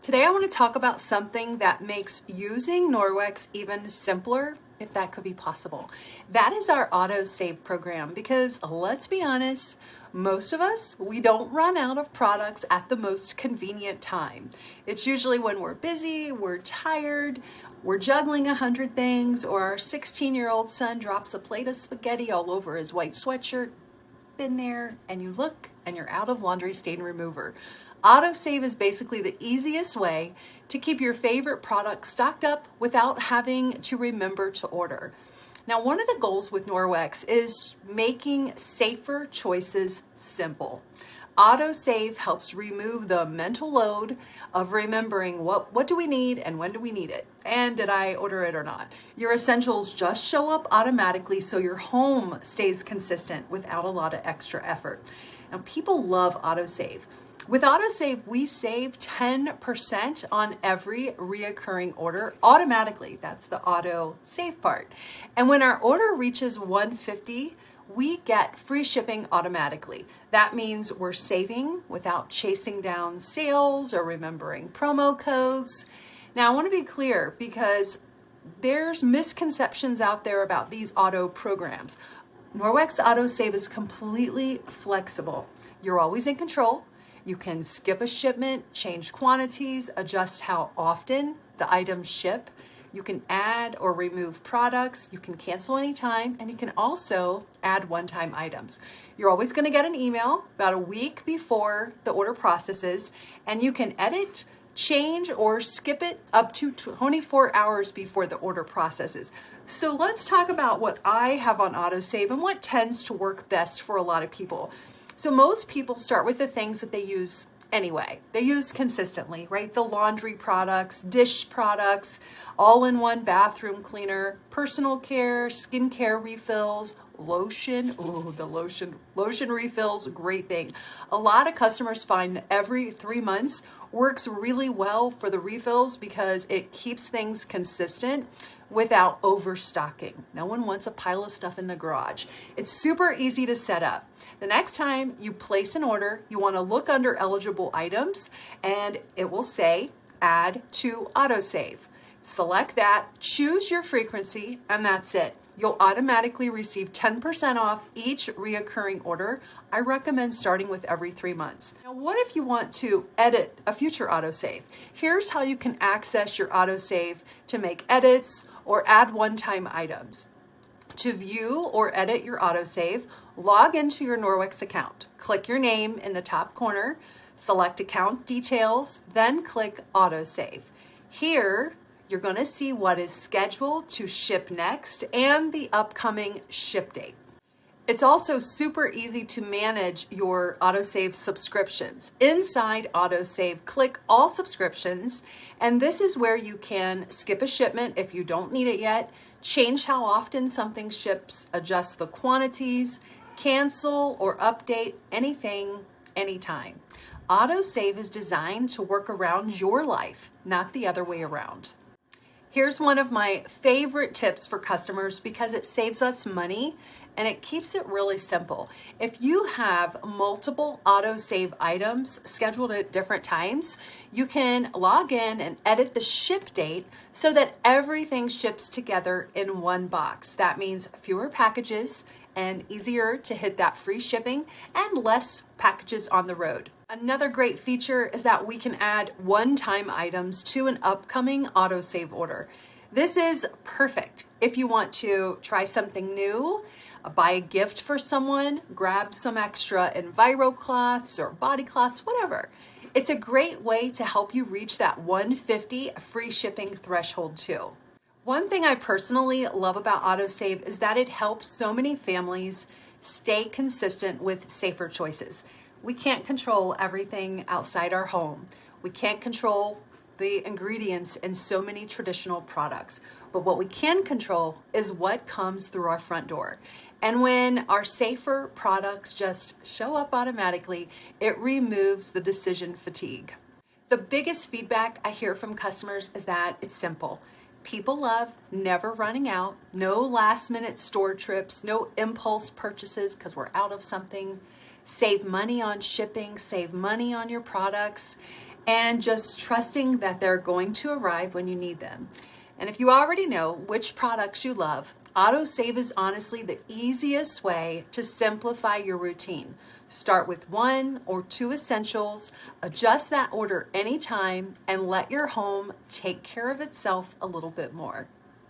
Today I want to talk about something that makes using Norwex even simpler, if that could be possible. That is our AutoSave program, because let's be honest, most of us, we don't run out of products at the most convenient time. It's usually when we're busy, we're tired, we're juggling 100 things, or our 16-year-old son drops a plate of spaghetti all over his white sweatshirt. Been there, and you look and you're out of laundry stain remover. AutoSave is basically the easiest way to keep your favorite products stocked up without having to remember to order. Now, one of the goals with Norwex is making safer choices simple. AutoSave helps remove the mental load of remembering what do we need and when do we need it, and did I order it or not. Your essentials just show up automatically, so your home stays consistent without a lot of extra effort. Now, people love AutoSave. With AutoSave, we save 10% on every reoccurring order automatically. That's the AutoSave part. And when our order reaches $150, we get free shipping automatically. That means we're saving without chasing down sales or remembering promo codes. Now, I want to be clear, because there's misconceptions out there about these auto programs. Norwex AutoSave is completely flexible. You're always in control. You can skip a shipment, change quantities, adjust how often the items ship. You can add or remove products. You can cancel anytime, and you can also add one-time items. You're always going to get an email about a week before the order processes, and you can edit, change, or skip it up to 24 hours before the order processes. So let's talk about what I have on AutoSave and what tends to work best for a lot of people. So most people start with the things that they use anyway. They use consistently, right? The laundry products, dish products, all-in-one bathroom cleaner, personal care, skincare refills, lotion. Ooh, the lotion refills, great thing. A lot of customers find that every 3 months works really well for the refills because it keeps things consistent without overstocking. No one wants a pile of stuff in the garage. It's super easy to set up. The next time you place an order, you want to look under eligible items, and it will say add to AutoSave. Select that, choose your frequency, and that's it. You'll automatically receive 10% off each reoccurring order. I recommend starting with every 3 months. Now, what if you want to edit a future AutoSave? Here's how you can access your AutoSave to make edits or add one-time items. To view or edit your AutoSave, log into your Norwex account. Click your name in the top corner, select Account Details, then click AutoSave. Here, you're going to see what is scheduled to ship next and the upcoming ship date. It's also super easy to manage your AutoSave subscriptions. Inside AutoSave, click All Subscriptions, and this is where you can skip a shipment if you don't need it yet, change how often something ships, adjust the quantities, cancel or update anything, anytime. AutoSave is designed to work around your life, not the other way around. Here's one of my favorite tips for customers because it saves us money and it keeps it really simple. If you have multiple AutoSave items scheduled at different times, you can log in and edit the ship date so that everything ships together in one box. That means fewer packages and easier to hit that free shipping and less packages on the road. Another great feature is that we can add one-time items to an upcoming AutoSave order. This is perfect if you want to try something new, buy a gift for someone, grab some extra Enviro cloths or body cloths, whatever. It's a great way to help you reach that $150 free shipping threshold too. One thing I personally love about AutoSave is that it helps so many families stay consistent with safer choices. We can't control everything outside our home. We can't control the ingredients in so many traditional products. But what we can control is what comes through our front door. And when our safer products just show up automatically, it removes the decision fatigue. The biggest feedback I hear from customers is that it's simple. People love never running out, no last minute store trips, no impulse purchases because we're out of something. Save money on shipping, save money on your products, and just trusting that they're going to arrive when you need them. And if you already know which products you love, AutoSave is honestly the easiest way to simplify your routine. Start with 1 or 2 essentials, adjust that order anytime, and let your home take care of itself a little bit more.